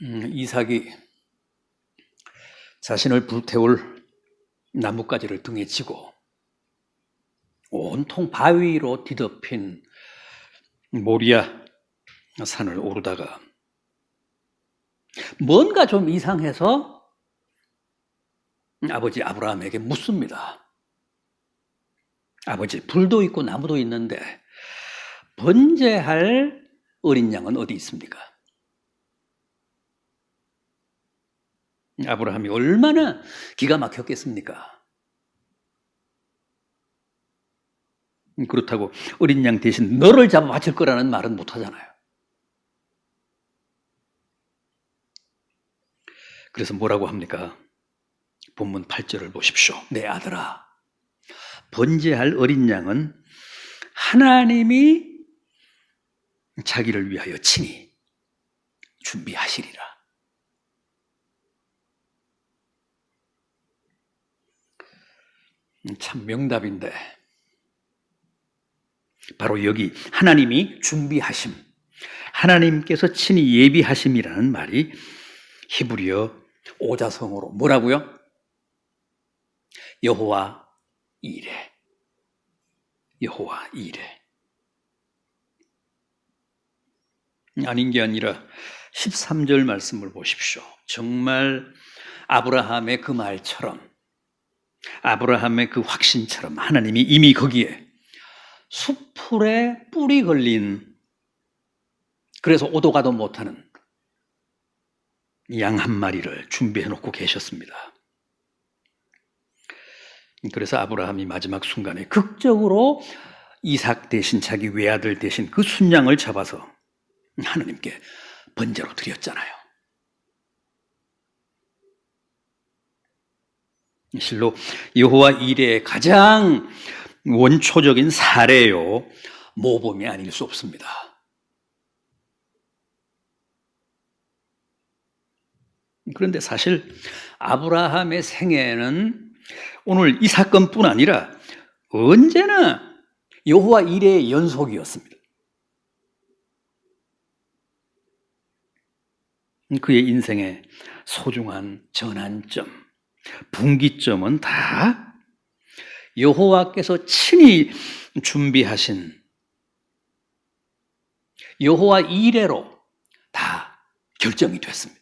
이삭이 자신을 불태울 나뭇가지를 등에 지고 온통 바위로 뒤덮인 모리아 산을 오르다가 뭔가 좀 이상해서 아버지 아브라함에게 묻습니다. 아버지, 불도 있고 나무도 있는데 번제할 어린 양은 어디 있습니까? 아브라함이 얼마나 기가 막혔겠습니까? 그렇다고 어린 양 대신 너를 잡아 바칠 거라는 말은 못하잖아요. 그래서 뭐라고 합니까? 본문 8절을 보십시오. 내 아들아, 번제할 어린 양은 하나님이 자기를 위하여 친히 준비하시리라. 참 명답인데 바로 여기 하나님이 준비하심, 하나님께서 친히 예비하심이라는 말이 히브리어 오자성어로 뭐라고요? 여호와 이레. 여호와 이레. 아닌 게 아니라 13절 말씀을 보십시오. 정말 아브라함의 그 말처럼, 아브라함의 그 확신처럼 하나님이 이미 거기에 숲풀에 뿔이 걸린, 그래서 오도 가도 못하는 양 한 마리를 준비해 놓고 계셨습니다. 그래서 아브라함이 마지막 순간에 극적으로 이삭 대신 자기 외아들 대신 그 순양을 잡아서 하나님께 번제로 드렸잖아요. 실로 여호와 이레의 가장 원초적인 사례요, 모범이 아닐 수 없습니다. 그런데 사실 아브라함의 생애는 오늘 이 사건뿐 아니라 언제나 여호와 이레의 연속이었습니다. 그의 인생의 소중한 전환점, 분기점은 다 여호와께서 친히 준비하신 여호와 이레로 다 결정이 됐습니다.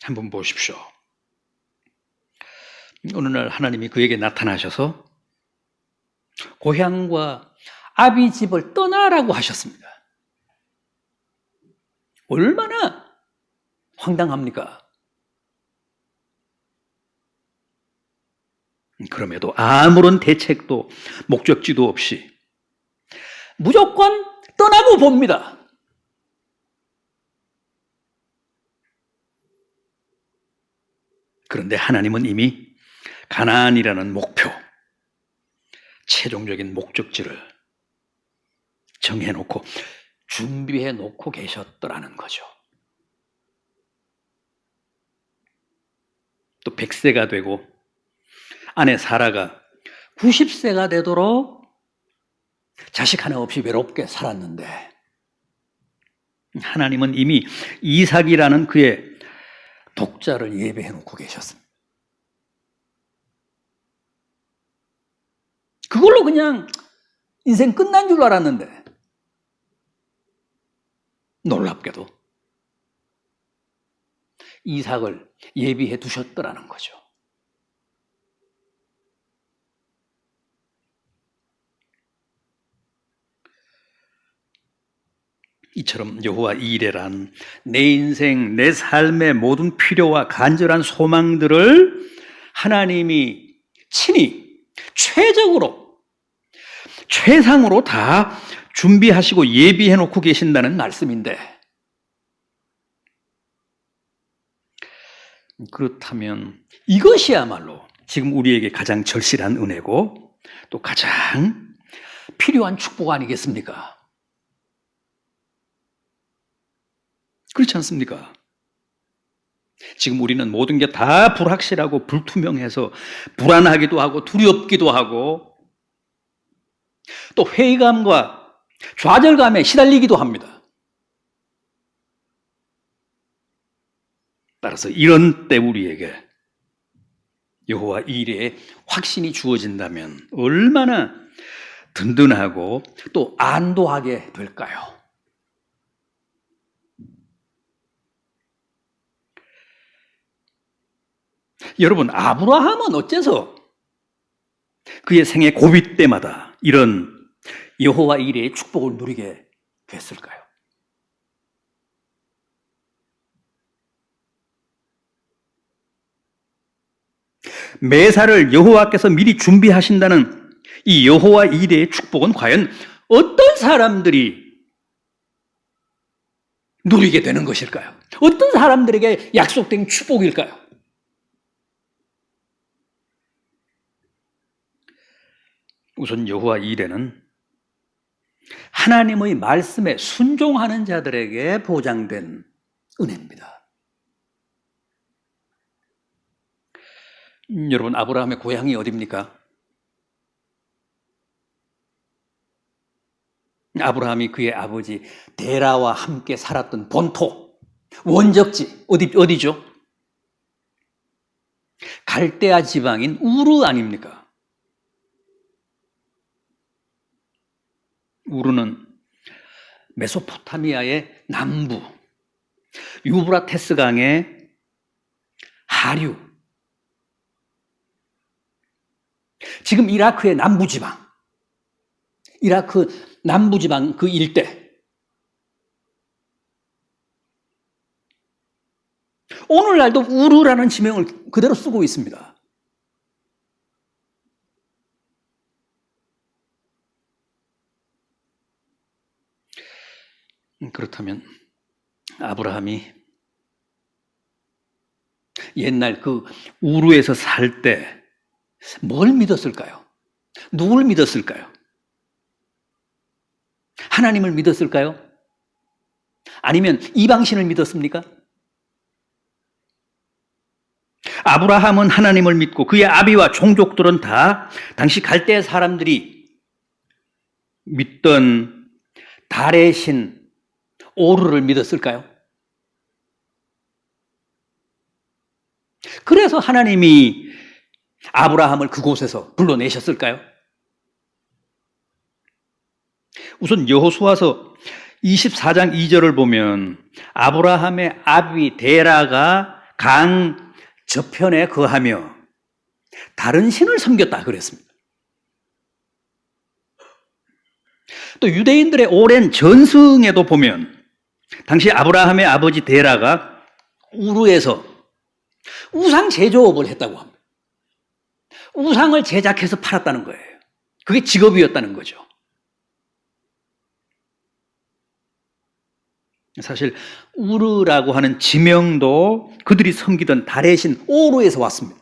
한번 보십시오. 어느 날 하나님이 그에게 나타나셔서 고향과 아비 집을 떠나라고 하셨습니다. 얼마나 황당합니까? 그럼에도 아무런 대책도 목적지도 없이 무조건 떠나고 봅니다. 그런데 하나님은 이미 가나안이라는 목표, 최종적인 목적지를 정해놓고 준비해놓고 계셨더라는 거죠. 또 100세가 되고 아내 사라가 90세가 되도록 자식 하나 없이 외롭게 살았는데 하나님은 이미 이삭이라는 그의 독자를 예배해 놓고 계셨습니다. 그걸로 그냥 인생 끝난 줄 알았는데 놀랍게도 이삭을 예비해 두셨더라는 거죠. 이처럼 여호와 이레란 내 인생, 내 삶의 모든 필요와 간절한 소망들을 하나님이 친히 최적으로, 최상으로 다 준비하시고 예비해 놓고 계신다는 말씀인데, 그렇다면 이것이야말로 지금 우리에게 가장 절실한 은혜고 또 가장 필요한 축복 아니겠습니까? 그렇지 않습니까? 지금 우리는 모든 게 다 불확실하고 불투명해서 불안하기도 하고 두렵기도 하고 또 회의감과 좌절감에 시달리기도 합니다. 따라서 이런 때 우리에게 여호와 이레의 확신이 주어진다면 얼마나 든든하고 또 안도하게 될까요? 여러분, 아브라함은 어째서 그의 생애 고비 때마다 이런 여호와 이레의 축복을 누리게 됐을까요? 매사를 여호와께서 미리 준비하신다는 이 여호와 이레의 축복은 과연 어떤 사람들이 누리게 되는 것일까요? 어떤 사람들에게 약속된 축복일까요? 우선 여호와 이레는 하나님의 말씀에 순종하는 자들에게 보장된 은혜입니다. 여러분, 아브라함의 고향이 어디입니까? 아브라함이 그의 아버지 데라와 함께 살았던 본토, 원적지, 어디죠? 갈대아 지방인 우르 아닙니까? 우르는 메소포타미아의 남부, 유브라테스 강의 하류, 지금 이라크의 남부지방, 이라크 남부지방 그 일대, 오늘날도 우르라는 지명을 그대로 쓰고 있습니다. 그렇다면 아브라함이 옛날 그 우르에서 살 때 뭘 믿었을까요? 누굴 믿었을까요? 하나님을 믿었을까요? 아니면 이방신을 믿었습니까? 아브라함은 하나님을 믿고 그의 아비와 종족들은 다 당시 갈대아 사람들이 믿던 달의 신 오르를 믿었을까요? 그래서 하나님이 아브라함을 그곳에서 불러내셨을까요? 우선 여호수아서 24장 2절을 보면 아브라함의 아비 데라가 강 저편에 거하며 다른 신을 섬겼다 그랬습니다. 또 유대인들의 오랜 전승에도 보면 당시 아브라함의 아버지 데라가 우르에서 우상 제조업을 했다고 합니다. 우상을 제작해서 팔았다는 거예요. 그게 직업이었다는 거죠. 사실 우르라고 하는 지명도 그들이 섬기던 달의 신 오르에서 왔습니다.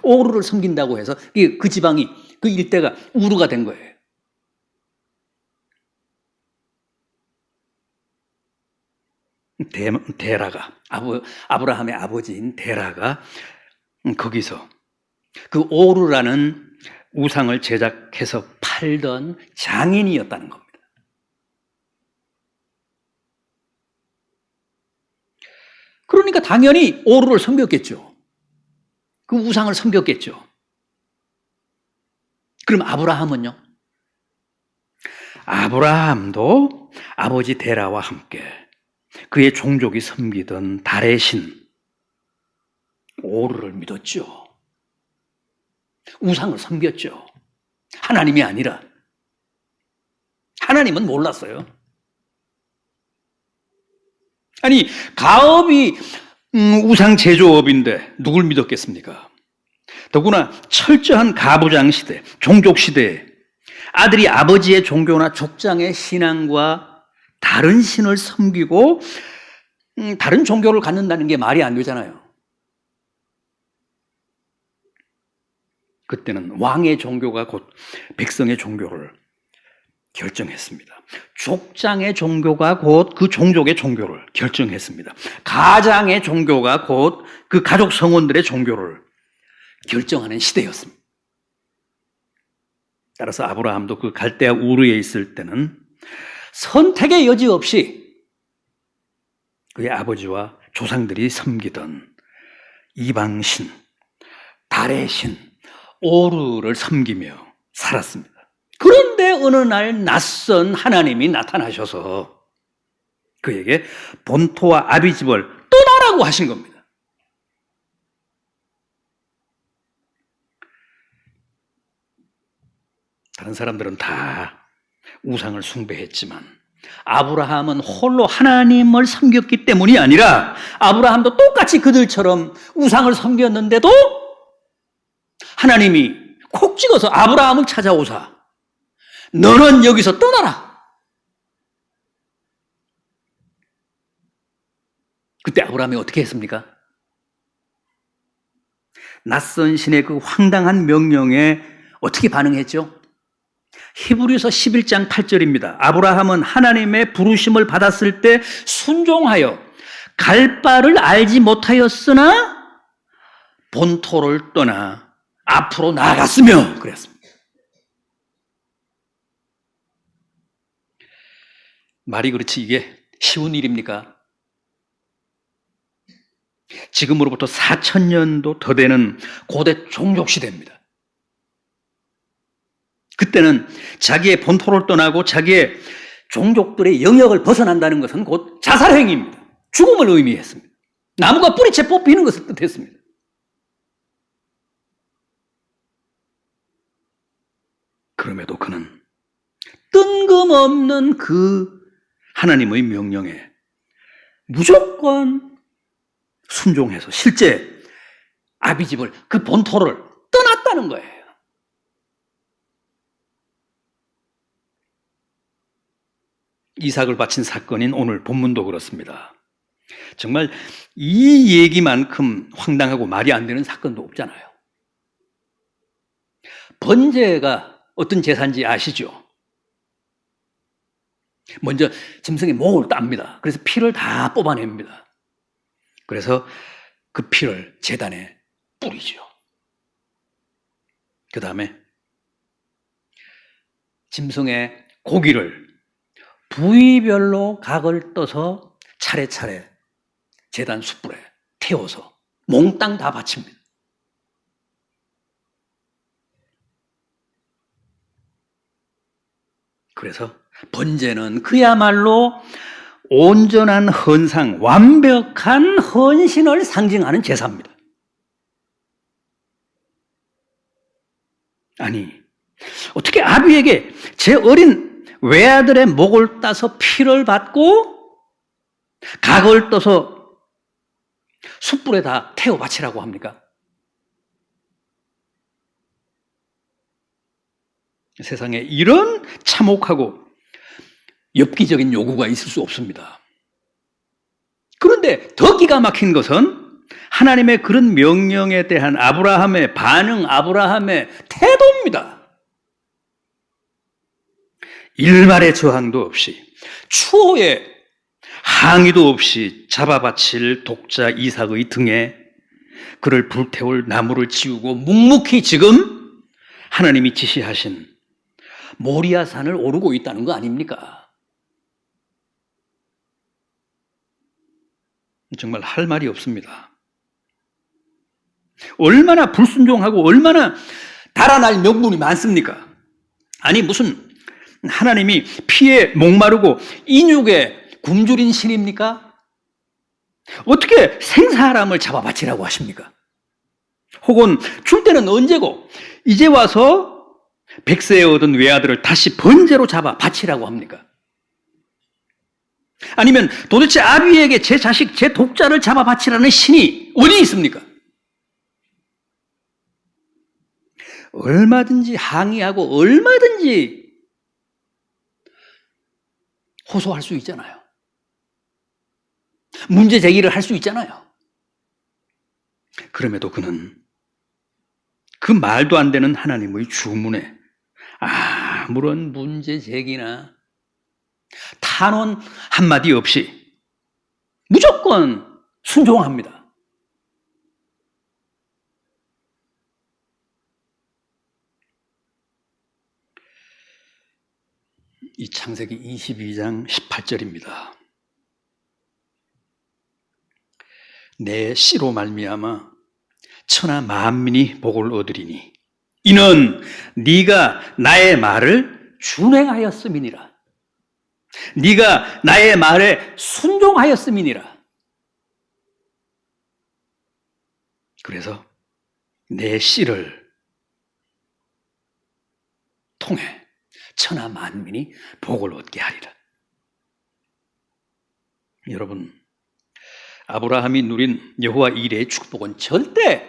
오르를 섬긴다고 해서 그 지방이, 그 일대가 우르가 된 거예요. 데라가, 아브라함의 아버지인 데라가 거기서 그 오르라는 우상을 제작해서 팔던 장인이었다는 겁니다. 그러니까 당연히 오르를 섬겼겠죠. 그 우상을 섬겼겠죠. 그럼 아브라함은요? 아브라함도 아버지 데라와 함께 그의 종족이 섬기던 달의 신 오르를 믿었죠. 우상을 섬겼죠. 하나님이 아니라. 하나님은 몰랐어요. 아니, 가업이 우상 제조업인데 누굴 믿었겠습니까? 더구나 철저한 가부장 시대, 종족 시대에 아들이 아버지의 종교나 족장의 신앙과 다른 신을 섬기고 다른 종교를 갖는다는 게 말이 안 되잖아요. 그때는 왕의 종교가 곧 백성의 종교를 결정했습니다. 족장의 종교가 곧 그 종족의 종교를 결정했습니다. 가장의 종교가 곧 그 가족 성원들의 종교를 결정하는 시대였습니다. 따라서 아브라함도 그 갈대아 우르에 있을 때는 선택의 여지 없이 그의 아버지와 조상들이 섬기던 이방신, 달의 신, 오르를 섬기며 살았습니다. 그런데 어느 날 낯선 하나님이 나타나셔서 그에게 본토와 아비집을 떠나라고 하신 겁니다. 다른 사람들은 다 우상을 숭배했지만 아브라함은 홀로 하나님을 섬겼기 때문이 아니라 아브라함도 똑같이 그들처럼 우상을 섬겼는데도 하나님이 콕 찍어서 아브라함을 찾아오사 너는 여기서 떠나라. 그때 아브라함이 어떻게 했습니까? 낯선 신의 그 황당한 명령에 어떻게 반응했죠? 히브리서 11장 8절입니다. 아브라함은 하나님의 부르심을 받았을 때 순종하여 갈 바를 알지 못하였으나 본토를 떠나 앞으로 나아갔으며 그랬습니다. 말이 그렇지 이게 쉬운 일입니까? 지금으로부터 4000년도 더 되는 고대 종족시대입니다. 그때는 자기의 본토를 떠나고 자기의 종족들의 영역을 벗어난다는 것은 곧 자살행위입니다. 죽음을 의미했습니다. 나무가 뿌리채 뽑히는 것을 뜻했습니다. 그럼에도 그는 뜬금없는 그 하나님의 명령에 무조건 순종해서 실제 아비집을 그 본토를 떠났다는 거예요. 이삭을 바친 사건인 오늘 본문도 그렇습니다. 정말 이 얘기만큼 황당하고 말이 안 되는 사건도 없잖아요. 번제가 어떤 제사인지 아시죠? 먼저 짐승의 목을 땁니다. 그래서 피를 다 뽑아냅니다. 그래서 그 피를 제단에 뿌리죠. 그 다음에 짐승의 고기를 부위별로 각을 떠서 차례차례 제단 숯불에 태워서 몽땅 다 바칩니다. 그래서 번제는 그야말로 온전한 헌상, 완벽한 헌신을 상징하는 제사입니다. 아니, 어떻게 아비에게 제 어린 외아들의 목을 따서 피를 받고 각을 떠서 숯불에 다 태워 바치라고 합니까? 세상에 이런 참혹하고 엽기적인 요구가 있을 수 없습니다. 그런데 더 기가 막힌 것은 하나님의 그런 명령에 대한 아브라함의 반응, 아브라함의 태도입니다. 일말의 저항도 없이 추호에 항의도 없이 잡아바칠 독자 이삭의 등에 그를 불태울 나무를 지우고 묵묵히 지금 하나님이 지시하신 모리아산을 오르고 있다는 거 아닙니까? 정말 할 말이 없습니다. 얼마나 불순종하고 얼마나 달아날 명분이 많습니까? 아니 무슨 하나님이 피에 목마르고 인육에 굶주린 신입니까? 어떻게 생사람을 잡아 바치라고 하십니까? 혹은 줄 때는 언제고 이제 와서 백세에 얻은 외아들을 다시 번제로 잡아 바치라고 합니까? 아니면 도대체 아비에게 제 자식, 제 독자를 잡아 바치라는 신이 어디 있습니까? 얼마든지 항의하고 얼마든지 호소할 수 있잖아요. 문제 제기를 할 수 있잖아요. 그럼에도 그는 그 말도 안 되는 하나님의 주문에 아무런 문제 제기나 탄원 한마디 없이 무조건 순종합니다. 이 창세기 22장 18절입니다. 내 씨로 말미암아 천하 만민이 복을 얻으리니 이는 네가 나의 말을 준행하였음이니라. 네가 나의 말에 순종하였음이니라. 그래서 내 씨를 통해 천하 만민이 복을 얻게 하리라. 여러분, 아브라함이 누린 여호와 이레의 축복은 절대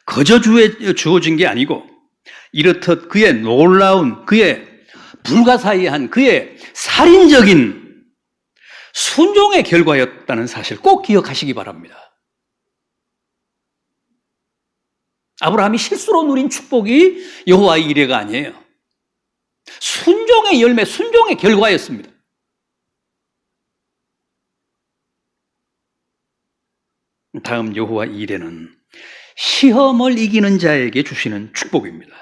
거저 주어진 게 아니고 이렇듯 그의 놀라운, 그의 불가사의한, 그의 살인적인 순종의 결과였다는 사실 꼭 기억하시기 바랍니다. 아브라함이 실수로 누린 축복이 여호와 이레가 아니에요. 순종의 열매, 순종의 결과였습니다. 다음 여호와 이레는 시험을 이기는 자에게 주시는 축복입니다.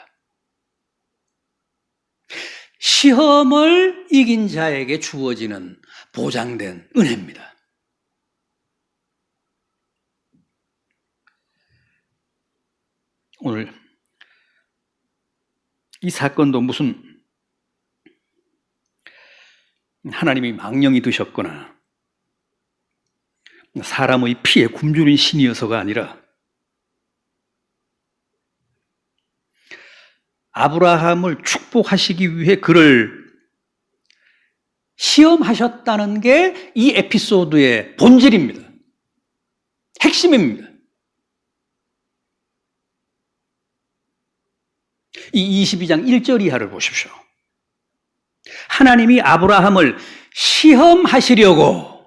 시험을 이긴 자에게 주어지는 보장된 은혜입니다. 오늘 이 사건도 무슨 하나님이 망령이 드셨거나 사람의 피에 굶주린 신이어서가 아니라 아브라함을 축복하시기 위해 그를 시험하셨다는 게 이 에피소드의 본질입니다. 핵심입니다. 이 22장 1절 이하를 보십시오. 하나님이 아브라함을 시험하시려고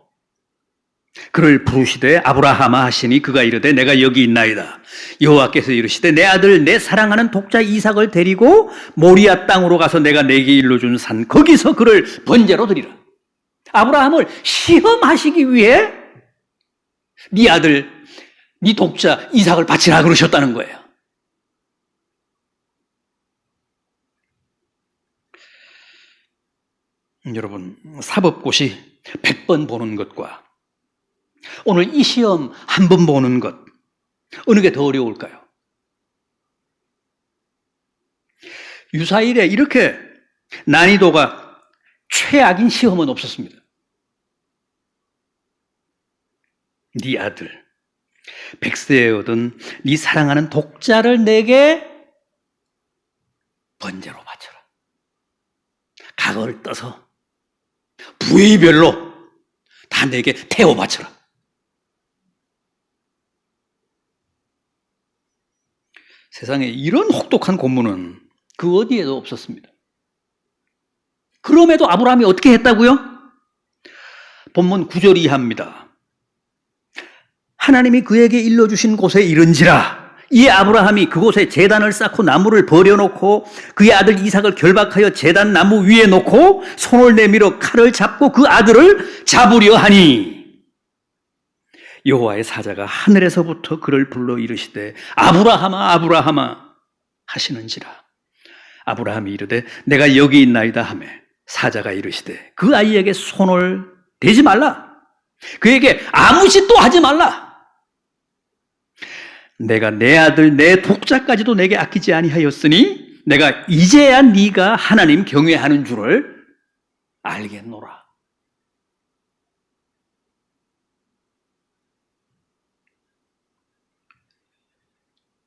그를 부르시되 아브라함아 하시니 그가 이르되 내가 여기 있나이다. 여호와께서 이르시되 내 아들 내 사랑하는 독자 이삭을 데리고 모리아 땅으로 가서 내가 내게 일러준 산 거기서 그를 번제로 드리라. 아브라함을 시험하시기 위해 네 아들 네 독자 이삭을 바치라 그러셨다는 거예요. 여러분, 사법고시 100번 보는 것과 오늘 이 시험 한 번 보는 것, 어느 게 더 어려울까요? 유사일에 이렇게 난이도가 최악인 시험은 없었습니다. 네 아들, 백세에 얻은 네 사랑하는 독자를 내게 번제로 바쳐라. 각을 떠서 부위별로 다 내게 태워 바쳐라. 세상에 이런 혹독한 고문은 그 어디에도 없었습니다. 그럼에도 아브라함이 어떻게 했다고요? 본문 9절 이하입니다. 하나님이 그에게 일러주신 곳에 이른지라. 이 아브라함이 그곳에 제단을 쌓고 나무를 버려놓고 그의 아들 이삭을 결박하여 제단 나무 위에 놓고 손을 내밀어 칼을 잡고 그 아들을 잡으려 하니 여호와의 사자가 하늘에서부터 그를 불러 이르시되 아브라함아 아브라함아 하시는지라. 아브라함이 이르되 내가 여기 있나이다 하매 사자가 이르시되 그 아이에게 손을 대지 말라. 그에게 아무 짓도 하지 말라. 내가 내 아들 내 독자까지도 내게 아끼지 아니하였으니 내가 이제야 네가 하나님 경외하는 줄을 알겠노라.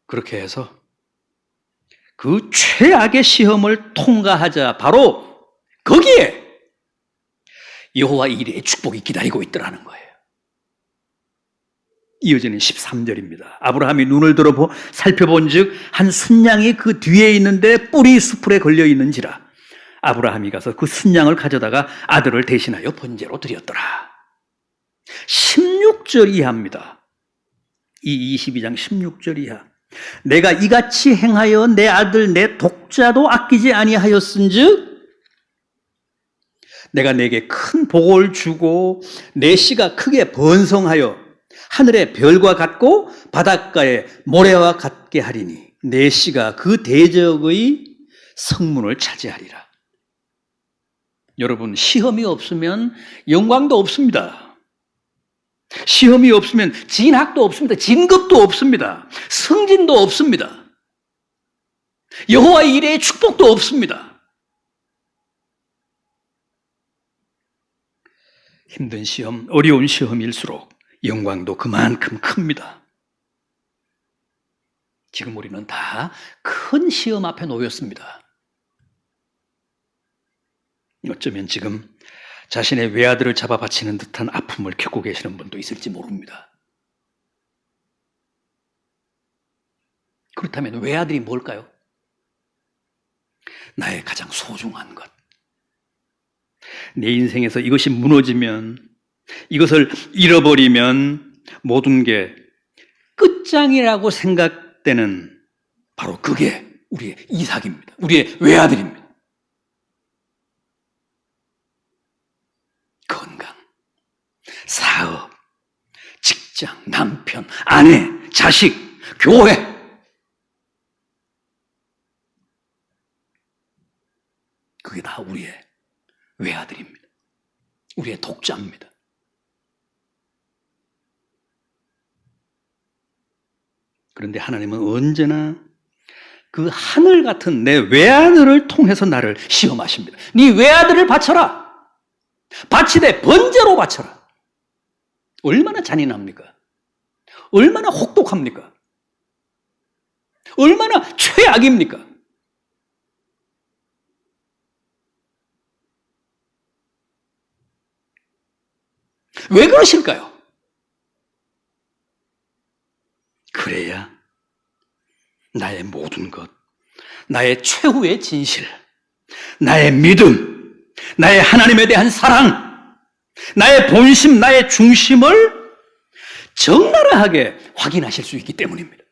그렇게 해서 그 최악의 시험을 통과하자 바로 거기에 여호와 이레의 축복이 기다리고 있더라는 거예요. 이어지는 13절입니다. 아브라함이 눈을 들어 살펴본 즉 한 순양이 그 뒤에 있는데 뿔이 수풀에 걸려 있는지라. 아브라함이 가서 그 순양을 가져다가 아들을 대신하여 번제로 드렸더라. 16절 이하입니다. 이 22장 16절 이하. 내가 이같이 행하여 내 아들 내 독자도 아끼지 아니하였은즉 내가 내게 큰 복을 주고 내 씨가 크게 번성하여 하늘의 별과 같고 바닷가의 모래와 같게 하리니 내 씨가 그 대적의 성문을 차지하리라. 여러분, 시험이 없으면 영광도 없습니다. 시험이 없으면 진학도 없습니다. 진급도 없습니다. 승진도 없습니다. 여호와의 이레의 축복도 없습니다. 힘든 시험, 어려운 시험일수록 영광도 그만큼 큽니다. 지금 우리는 다 큰 시험 앞에 놓였습니다. 어쩌면 지금 자신의 외아들을 잡아 바치는 듯한 아픔을 겪고 계시는 분도 있을지 모릅니다. 그렇다면 외아들이 뭘까요? 나의 가장 소중한 것. 내 인생에서 이것이 무너지면, 이것을 잃어버리면 모든 게 끝장이라고 생각되는 바로 그게 우리의 이삭입니다. 우리의 외아들입니다. 건강, 사업, 직장, 남편, 아내, 자식, 교회. 그게 다 우리의 외아들입니다. 우리의 독자입니다. 그런데 하나님은 언제나 그 하늘 같은 내 외아들을 통해서 나를 시험하십니다. 네 외아들을 바쳐라. 바치되 번제로 바쳐라. 얼마나 잔인합니까? 얼마나 혹독합니까? 얼마나 최악입니까? 왜 그러실까요? 그래야 나의 모든 것, 나의 최후의 진실, 나의 믿음, 나의 하나님에 대한 사랑, 나의 본심, 나의 중심을 적나라하게 확인하실 수 있기 때문입니다.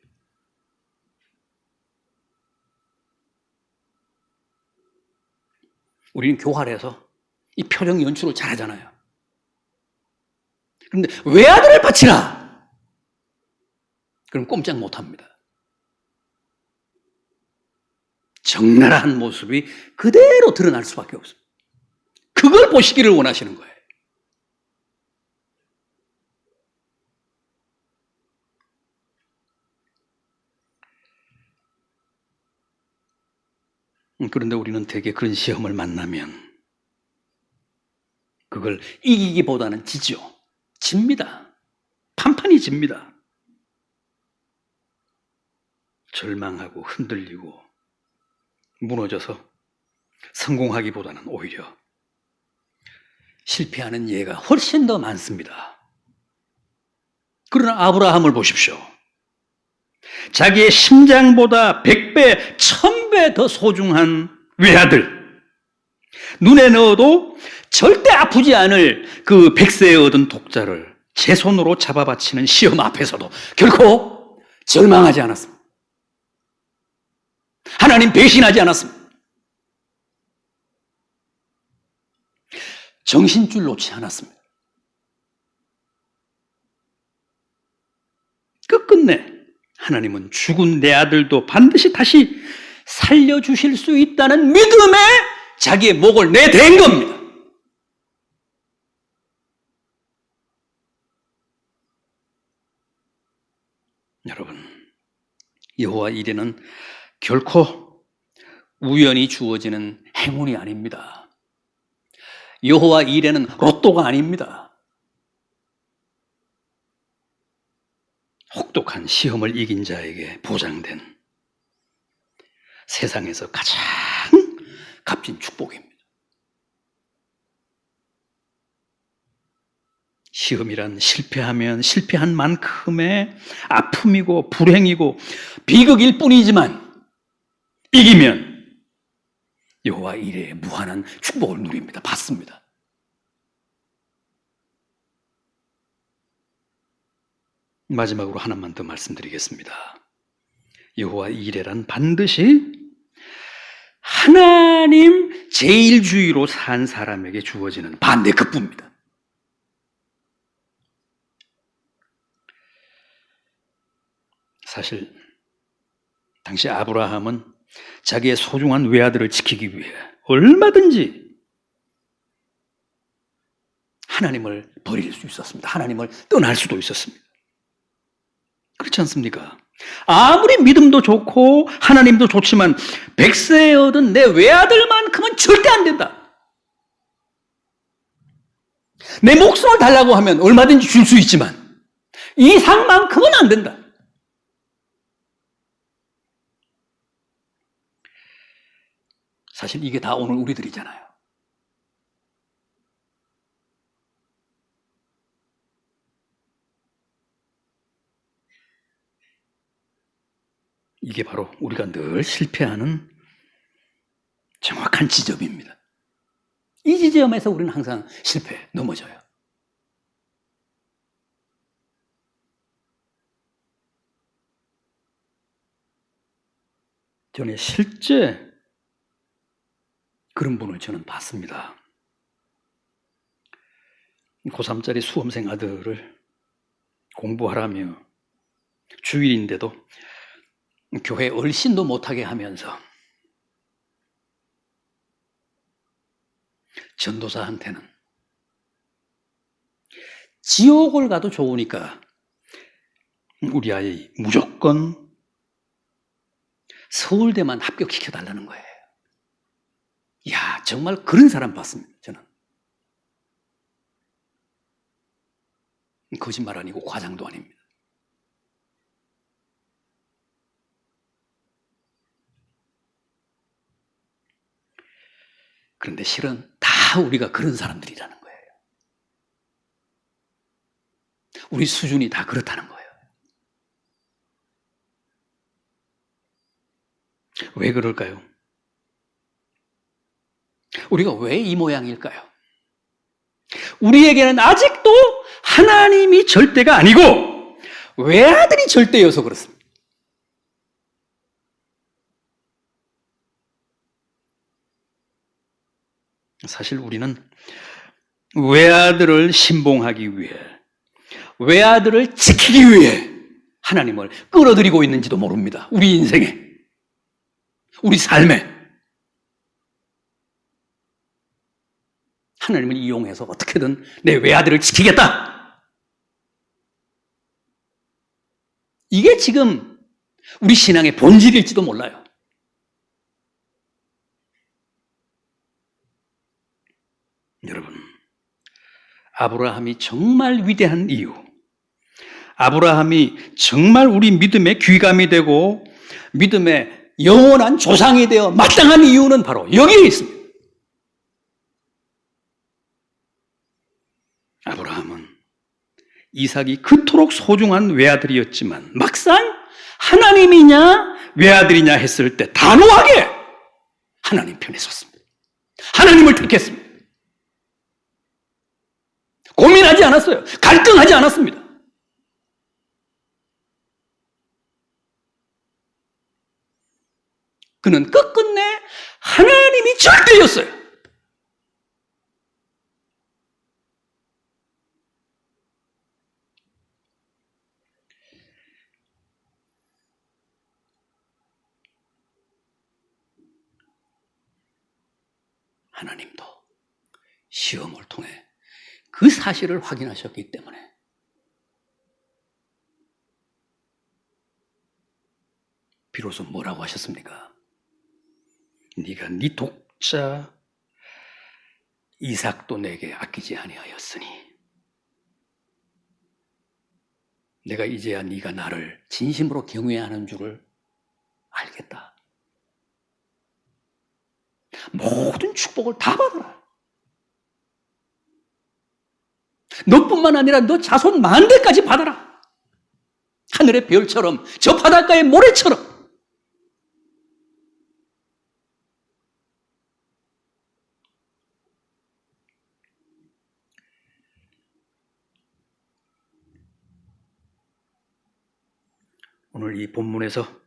우리는 교활해서 이 표정 연출을 잘하잖아요. 그런데 외아들을 바치라! 그럼 꼼짝 못합니다. 적나라한 모습이 그대로 드러날 수밖에 없습니다. 그걸 보시기를 원하시는 거예요. 그런데 우리는 대개 그런 시험을 만나면 그걸 이기기보다는 지죠. 집니다. 판판이 집니다. 절망하고 흔들리고 무너져서 성공하기보다는 오히려 실패하는 예가 훨씬 더 많습니다. 그러나 아브라함을 보십시오. 자기의 심장보다 100배, 1000배 더 소중한 외아들, 눈에 넣어도 절대 아프지 않을 그 100세에 얻은 독자를 제 손으로 잡아 바치는 시험 앞에서도 결코 절망하지 않았습니다. 하나님 배신하지 않았습니다. 정신줄 놓지 않았습니다. 끝끝내 하나님은 죽은 내 아들도 반드시 다시 살려주실 수 있다는 믿음에 자기의 목을 내댄 겁니다. 여러분, 여호와 이레는 결코 우연히 주어지는 행운이 아닙니다. 여호와 이레는 로또가 아닙니다. 혹독한 시험을 이긴 자에게 보장된 세상에서 가장 값진 축복입니다. 시험이란 실패하면 실패한 만큼의 아픔이고 불행이고 비극일 뿐이지만 이기면 여호와 이레의 무한한 축복을 누립니다. 받습니다. 마지막으로 하나만 더 말씀드리겠습니다. 여호와 이레란 반드시 하나님 제일주의로 산 사람에게 주어지는 반대급부입니다. 사실 당시 아브라함은 자기의 소중한 외아들을 지키기 위해 얼마든지 하나님을 버릴 수 있었습니다. 하나님을 떠날 수도 있었습니다. 그렇지 않습니까? 아무리 믿음도 좋고 하나님도 좋지만 백세에 얻은 내 외아들만큼은 절대 안 된다. 내 목숨을 달라고 하면 얼마든지 줄 수 있지만 이 상만큼은 안 된다. 사실 이게 다 오늘 우리들이잖아요. 이게 바로 우리가 늘 실패하는 정확한 지점입니다. 이 지점에서 우리는 항상 실패해 넘어져요. 저는 실제 그런 분을 저는 봤습니다. 고3짜리 수험생 아들을 공부하라며 주일인데도 교회 얼씬도 못하게 하면서 전도사한테는 지옥을 가도 좋으니까 우리 아이 무조건 서울대만 합격시켜달라는 거예요. 이야, 정말 그런 사람 봤습니다, 저는. 거짓말 아니고 과장도 아닙니다. 그런데 실은 다 우리가 그런 사람들이라는 거예요. 우리 수준이 다 그렇다는 거예요. 왜 그럴까요? 우리가 왜 이 모양일까요? 우리에게는 아직도 하나님이 절대가 아니고 외아들이 절대여서 그렇습니다. 사실 우리는 외아들을 신봉하기 위해, 외아들을 지키기 위해 하나님을 끌어들이고 있는지도 모릅니다. 우리 인생에, 우리 삶에. 하나님을 이용해서 어떻게든 내 외아들을 지키겠다. 이게 지금 우리 신앙의 본질일지도 몰라요. 여러분, 아브라함이 정말 위대한 이유, 아브라함이 정말 우리 믿음의 귀감이 되고 믿음의 영원한 조상이 되어 마땅한 이유는 바로 여기에 있습니다. 아브라함은 이삭이 그토록 소중한 외아들이었지만 막상 하나님이냐 외아들이냐 했을 때 단호하게 하나님 편에 섰습니다. 하나님을 택했습니다. 고민하지 않았어요. 갈등하지 않았습니다. 그는 끝끝내 하나님이 절대였어요. 하나님도 시험을 통해 그 사실을 확인하셨기 때문에 비로소 뭐라고 하셨습니까? 네가 네 독자 이삭도 내게 아끼지 아니하였으니 내가 이제야 네가 나를 진심으로 경외하는 줄을 알겠다. 모든 축복을 다 받아라. 너뿐만 아니라 너 자손 만대까지 받아라. 하늘의 별처럼 저 바닷가의 모래처럼. 오늘 이 본문에서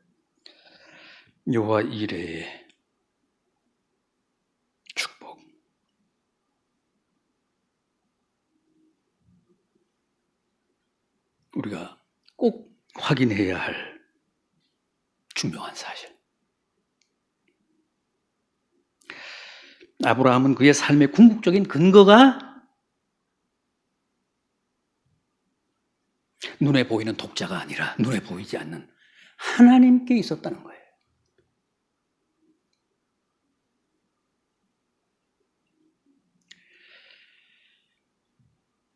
여호와 이레의 축복, 우리가 꼭 확인해야 할 중요한 사실. 아브라함은 그의 삶의 궁극적인 근거가 눈에 보이는 독자가 아니라 눈에 보이지 않는 하나님께 있었다는 거예요.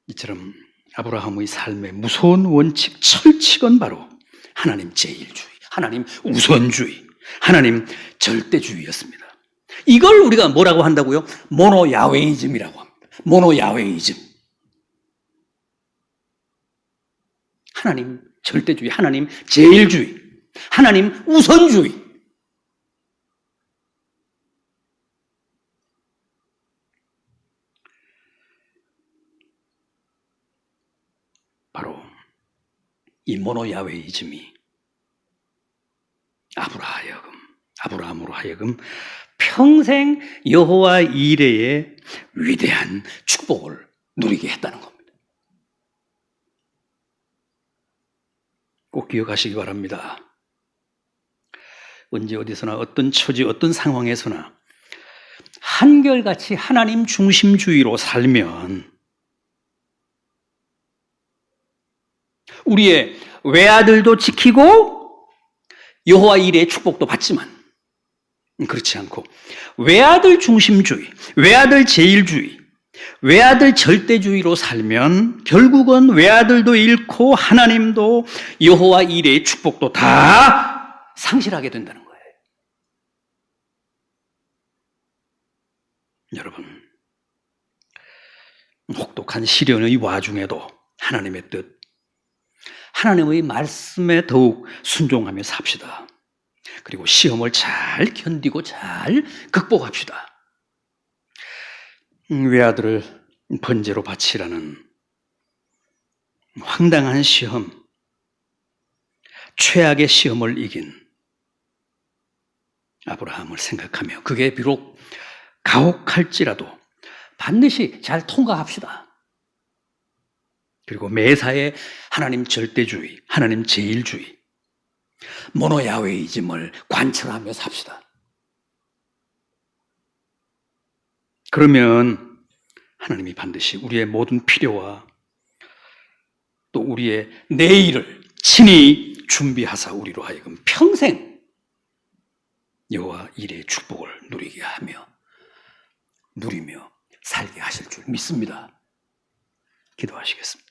이처럼 아브라함의 삶의 무서운 원칙, 철칙은 바로 하나님 제일주의, 하나님 우선주의, 하나님 절대주의였습니다. 이걸 우리가 뭐라고 한다고요? 모노야웨이즘이라고 합니다. 모노야웨이즘. 하나님 절대주의, 하나님 제일주의, 하나님 우선주의. 바로 이 모노야웨이즘이 아브라함으로 하여금 평생 여호와 이레의 위대한 축복을 누리게 했다는 겁니다. 꼭 기억하시기 바랍니다. 언제 어디서나 어떤 처지, 어떤 상황에서나 한결같이 하나님 중심주의로 살면 우리의 외아들도 지키고 여호와 이레의 축복도 받지만 그렇지 않고 외아들 중심주의, 외아들 제일주의, 외아들 절대주의로 살면 결국은 외아들도 잃고 하나님도 여호와 이레의 축복도 다 상실하게 된다는 거예요. 여러분, 혹독한 시련의 와중에도 하나님의 뜻, 하나님의 말씀에 더욱 순종하며 삽시다. 그리고 시험을 잘 견디고 잘 극복합시다. 외아들을 번제로 바치라는 황당한 시험, 최악의 시험을 이긴 아브라함을 생각하며 그게 비록 가혹할지라도 반드시 잘 통과합시다. 그리고 매사에 하나님 절대주의, 하나님 제일주의, 모노야웨이즘을 관철하며 삽시다. 그러면 하나님이 반드시 우리의 모든 필요와 또 우리의 내일을 친히 준비하사 우리로 하여금 평생 여호와 이레의 축복을 누리게 하며 누리며 살게 하실 줄 믿습니다. 기도하시겠습니다.